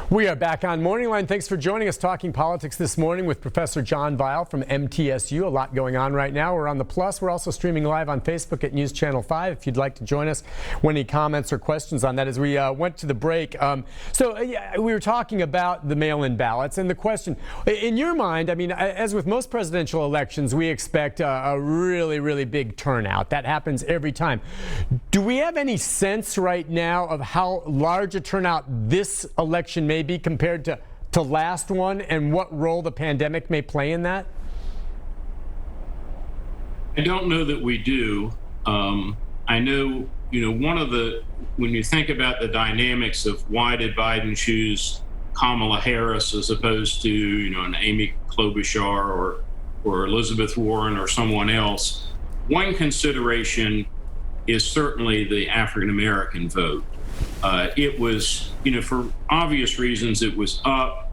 We are back on Morning Line. Thanks for joining us talking politics this morning with Professor John Weil from MTSU. A lot going on right now. We're on the Plus. We're also streaming live on Facebook at News Channel 5 if you'd like to join us. Any comments or questions on that as we went to the break. We were talking about the mail-in ballots and the question, in your mind, I mean, as with most presidential elections, we expect a really, really big turnout. That happens every time. Do we have any sense right now of how large a turnout this election may be compared to last one, and what role the pandemic may play in that? I don't know that we do. I know, when you think about the dynamics of why did Biden choose Kamala Harris as opposed to, an Amy Klobuchar or Elizabeth Warren or someone else, one consideration is certainly the African-American vote. It was, for obvious reasons, it was up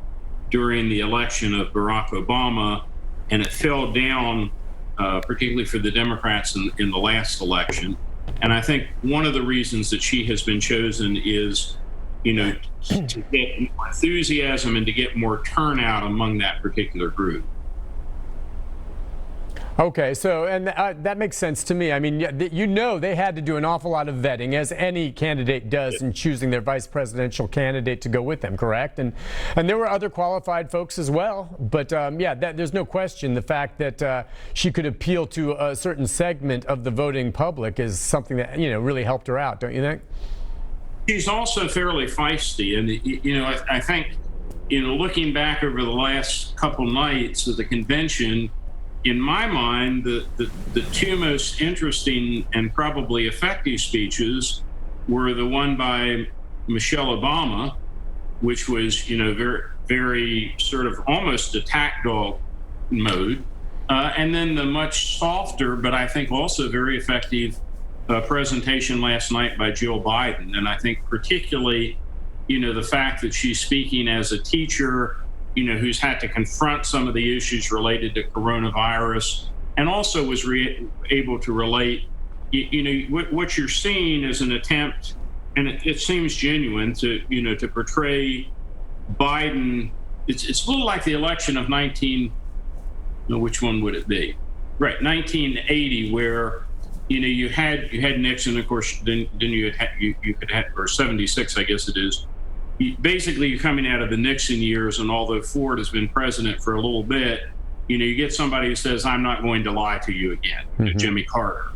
during the election of Barack Obama, and it fell down, particularly for the Democrats in the last election. And I think one of the reasons that she has been chosen is, to get more enthusiasm and to get more turnout among that particular group. Okay, so, and that makes sense to me. I mean, they had to do an awful lot of vetting, as any candidate does in choosing their vice presidential candidate to go with them, correct? And there were other qualified folks as well. But there's no question the fact that she could appeal to a certain segment of the voting public is something that, really helped her out, don't you think? She's also fairly feisty. And, I think, looking back over the last couple nights of the convention, in my mind, the two most interesting and probably effective speeches were the one by Michelle Obama, which was, very, very sort of almost attack dog mode, and then the much softer, but I think also very effective presentation last night by Jill Biden. And I think particularly, the fact that she's speaking as a teacher, who's had to confront some of the issues related to coronavirus, and also was able to relate, what you're seeing is an attempt, and it seems genuine, to portray Biden. It's a little like the election of which one would it be? Right, 1980, where you had Nixon, of course, then you could have, or 76, I guess it is. Basically, you're coming out of the Nixon years, and although Ford has been president for a little bit, you get somebody who says, "I'm not going to lie to you again," Jimmy Carter.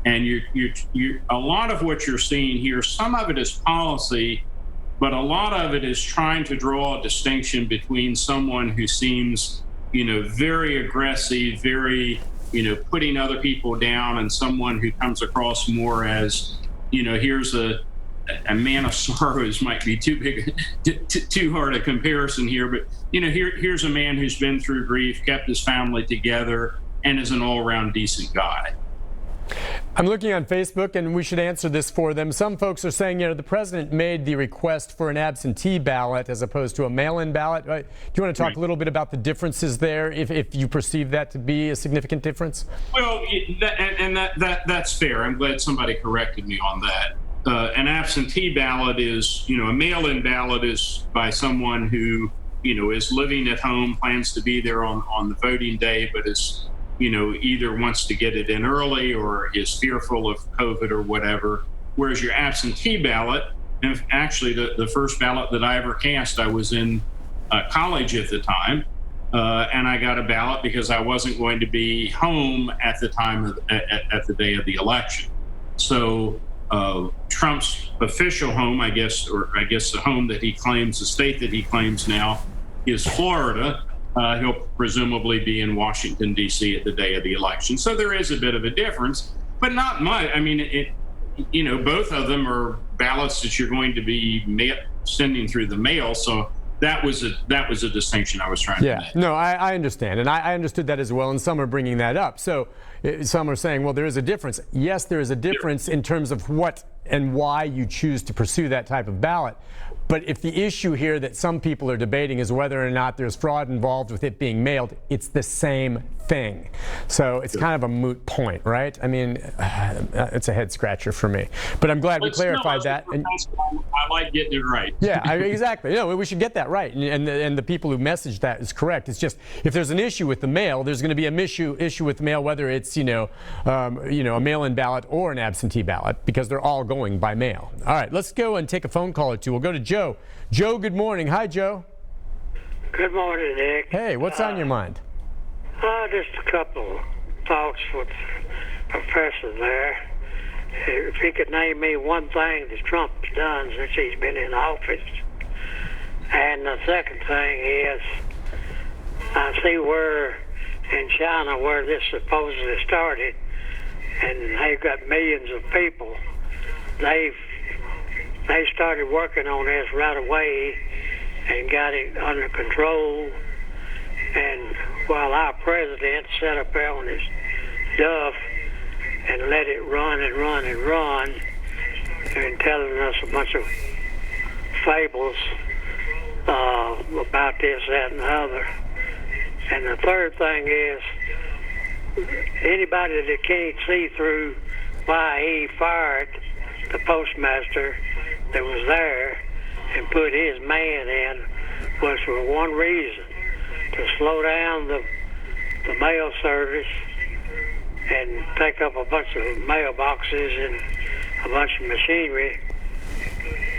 And you a lot of what you're seeing here, some of it is policy, but a lot of it is trying to draw a distinction between someone who seems, very aggressive, very, putting other people down, and someone who comes across more as, here's a man of sorrows. Might be too hard a comparison here, but here's a man who's been through grief, kept his family together, and is an all-around decent guy. I'm looking on Facebook, and we should answer this for them. Some folks are saying, the president made the request for an absentee ballot as opposed to a mail-in ballot. Do you want to talk a little bit about the differences there, if you perceive that to be a significant difference? Well, that's fair. I'm glad somebody corrected me on that. An absentee ballot is, a mail-in ballot is by someone who, is living at home, plans to be there on the voting day, but is, either wants to get it in early or is fearful of COVID or whatever. Whereas your absentee ballot, and actually the first ballot that I ever cast, I was in college at the time, and I got a ballot because I wasn't going to be home at the time at the day of the election. So Trump's official home, I guess the home that he claims, the state that he claims now, is Florida. He'll presumably be in Washington, D.C. at the day of the election. So there is a bit of a difference, but not much. I mean, both of them are ballots that you're going to be sending through the mail. So that was a distinction I was trying to make. No, I understand. And I understood that as well. And some are bringing that up. So some are saying, well, there is a difference. Yes, there is a difference in terms of what and why you choose to pursue that type of ballot. But if the issue here that some people are debating is whether or not there's fraud involved with it being mailed, it's the same thing. So it's kind of a moot point, right? I mean, it's a head scratcher for me. But I'm glad we clarified that. And, I like getting it right. yeah, exactly. We should get that right. And the people who messaged that is correct. It's just if there's an issue with the mail, there's going to be an issue with the mail, whether it's a mail-in ballot or an absentee ballot, because they're all going by mail. All right, let's go and take a phone call or two. We'll go to Joe. Joe, good morning. Hi, Joe. Good morning, Nick. Hey, what's on your mind? Just a couple thoughts with the professor there. If he could name me one thing that Trump's done since he's been in office. And the second thing is, I see where in China where this supposedly started, and they've got millions of people. They started working on this right away and got it under control. And while our president sat up there on his duff and let it run and run and run, and telling us a bunch of fables about this, that, and the other. And the third thing is, anybody that can't see through why he fired the postmaster that was there and put his man in was for one reason, to slow down the mail service and take up a bunch of mailboxes and a bunch of machinery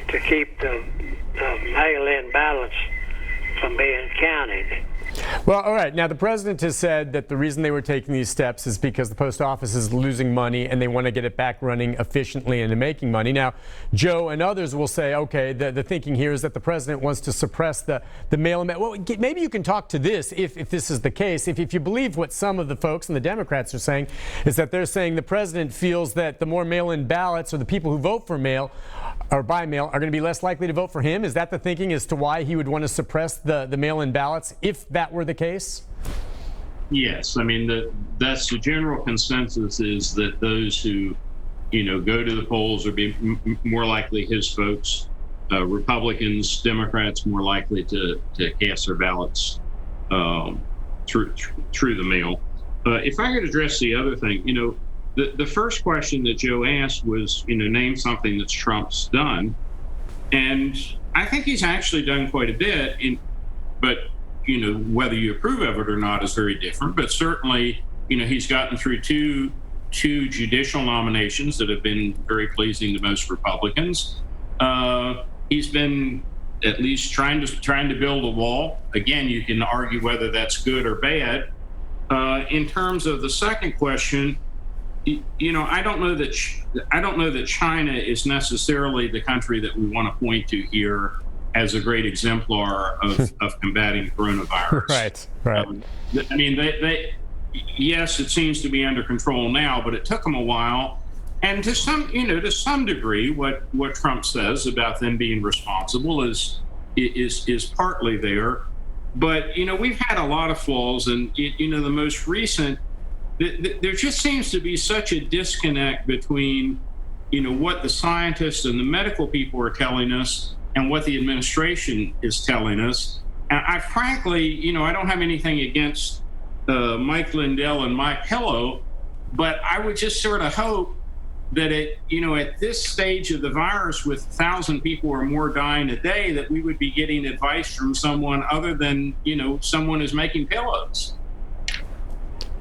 to keep the mail-in ballots from being counted. Well, all right. Now, the president has said that the reason they were taking these steps is because the post office is losing money and they want to get it back running efficiently and making money. Now, Joe and others will say, okay, the thinking here is that the president wants to suppress the mail-in. Well, maybe you can talk to this if this is the case. If you believe what some of the folks and the Democrats are saying, is that they're saying the president feels that the more mail-in ballots or the people who vote for mail or by mail are going to be less likely to vote for him. Is that the thinking as to why he would want to suppress the mail-in ballots if that were the case? Yes, I mean that's the general consensus, is that those who go to the polls are be more likely his folks. Republicans, Democrats more likely to cast their ballots through the mail. If I could address the other thing, the first question that Joe asked was, name something that Trump's done. And I think he's actually done quite a bit, but whether you approve of it or not is very different. But certainly, he's gotten through two judicial nominations that have been very pleasing to most Republicans. He's been at least trying to build a wall. Again, you can argue whether that's good or bad. In terms of the second question, I don't know that China is necessarily the country that we want to point to here as a great exemplar of combating coronavirus. Right. I mean, they yes, it seems to be under control now, but it took them a while. And to some degree, what Trump says about them being responsible is partly there. But we've had a lot of flaws, and the most recent. There just seems to be such a disconnect between, what the scientists and the medical people are telling us and what the administration is telling us. And I frankly, I don't have anything against Mike Lindell and My Pillow, but I would just sort of hope that at this stage of the virus, with 1,000 people or more dying a day, that we would be getting advice from someone other than, someone who's making pillows.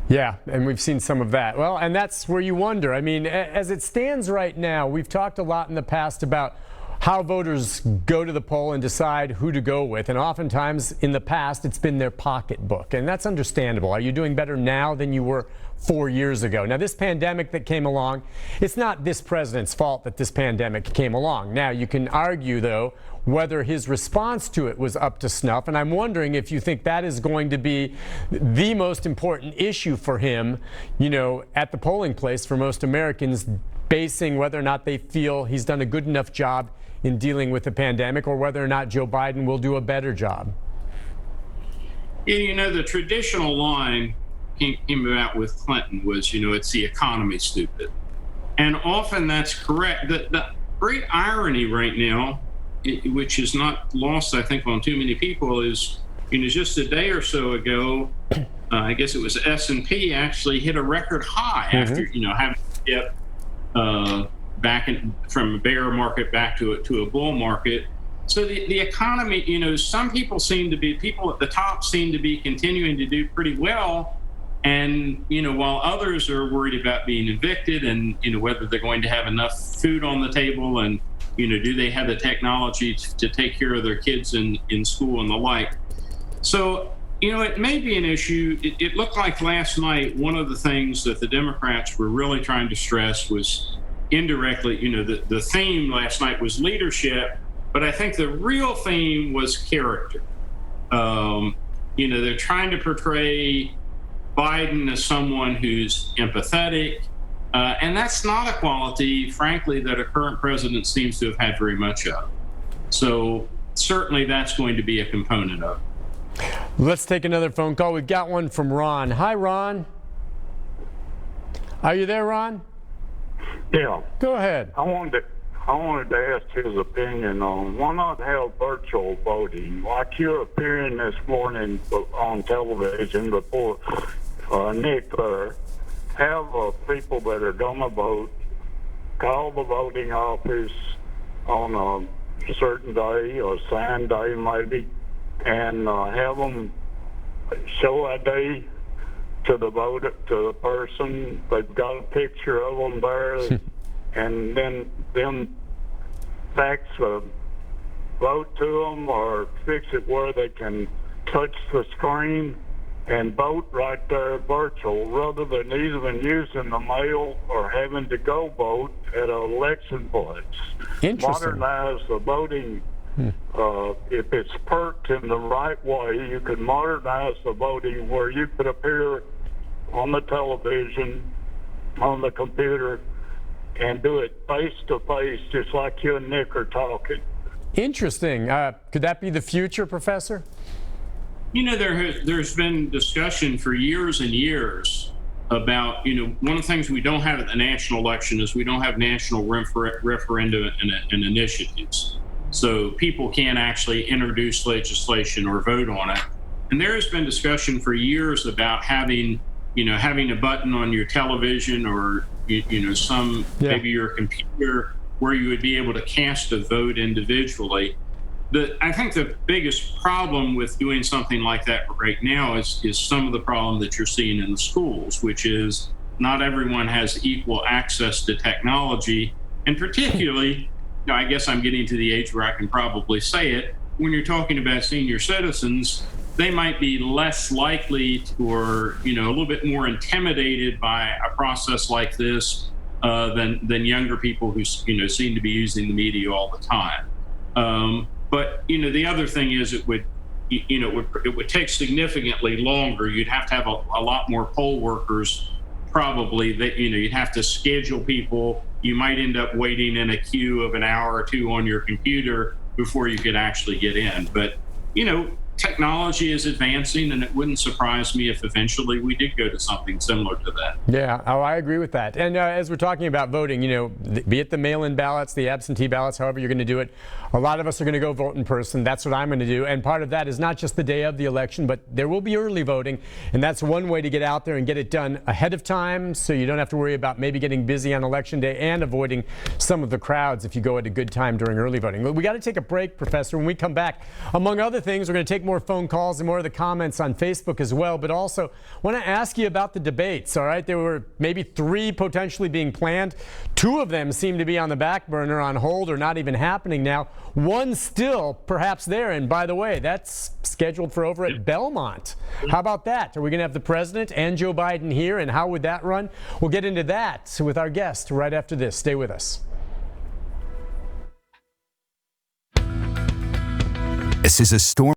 Yeah, and we've seen some of that. Well, and that's where you wonder. I mean, as it stands right now, we've talked a lot in the past about how voters go to the poll and decide who to go with. And oftentimes in the past, it's been their pocketbook. And that's understandable. Are you doing better now than you were 4 years ago? Now, this pandemic that came along, it's not this president's fault that this pandemic came along. Now, you can argue, though, whether his response to it was up to snuff. And I'm wondering if you think that is going to be the most important issue for him, at the polling place for most Americans, basing whether or not they feel he's done a good enough job in dealing with the pandemic, or whether or not Joe Biden will do a better job. The traditional line came about with Clinton was, it's the economy, stupid. And often that's correct. The great irony right now, which is not lost, I think, on too many people, is, just a day or so ago, I guess it was S&P actually hit a record high after having dipped from a bear market back to a bull market. So the economy, some people at the top seem to be continuing to do pretty well. And, while others are worried about being evicted and, whether they're going to have enough food on the table and, do they have the technology to take care of their kids in school and the like. So, it may be an issue. It looked like last night, one of the things that the Democrats were really trying to stress was indirectly, the theme last night was leadership, but I think the real theme was character. They're trying to portray Biden as someone who's empathetic, and that's not a quality, frankly, that a current president seems to have had very much of. So certainly that's going to be a component of it. Let's take another phone call. We've got one from Ron. Hi, Ron. Are you there, Ron? Yeah. Go ahead. I wanted to ask his opinion on why not have virtual voting, like you're appearing this morning on television before Nick there. Have people that are going to vote call the voting office on a certain day or signed day maybe, and have them show ID to the voter, to the person. They've got a picture of them there, and then fax a vote to them or fix it where they can touch the screen and vote right there virtual, rather than even using the mail or having to go vote at an election place. Interesting. Modernize the voting. If it's perked in the right way, you could modernize the voting where you could appear on the television, on the computer, and do it face to face, just like you and Nick are talking. Interesting. Could that be the future, Professor? There's been discussion for years and years about, one of the things we don't have at the national election is we don't have national referenda and initiatives. So people can't actually introduce legislation or vote on it. And there has been discussion for years about having a button on your television or, maybe your computer where you would be able to cast a vote individually. I think the biggest problem with doing something like that right now is some of the problem that you're seeing in the schools, which is not everyone has equal access to technology. And particularly, I guess I'm getting to the age where I can probably say it, when you're talking about senior citizens, they might be less likely or, a little bit more intimidated by a process like this than younger people who, seem to be using the media all the time. But, the other thing is it would take significantly longer. You'd have to have a lot more poll workers, probably, that, you'd have to schedule people. You might end up waiting in a queue of an hour or two on your computer before you could actually get in. But, technology is advancing, and it wouldn't surprise me if eventually we did go to something similar to that. Yeah, I agree with that. And as we're talking about voting, be it the mail-in ballots, the absentee ballots, however you're going to do it, a lot of us are going to go vote in person. That's what I'm going to do. And part of that is not just the day of the election, but there will be early voting. And that's one way to get out there and get it done ahead of time, so you don't have to worry about maybe getting busy on election day and avoiding some of the crowds if you go at a good time during early voting. But we got to take a break, Professor. When we come back, among other things, we're going to take more phone calls and more of the comments on Facebook as well, but also want to ask you about the debates. All right, there were maybe 3 potentially being planned. 2 of them seem to be on the back burner, on hold, or not even happening now. One still perhaps there, and by the way, that's scheduled for over at Belmont. How about that? Are we going to have the president and Joe Biden here, and how would that run? We'll get into that with our guest right after this. Stay with us. This is a storm.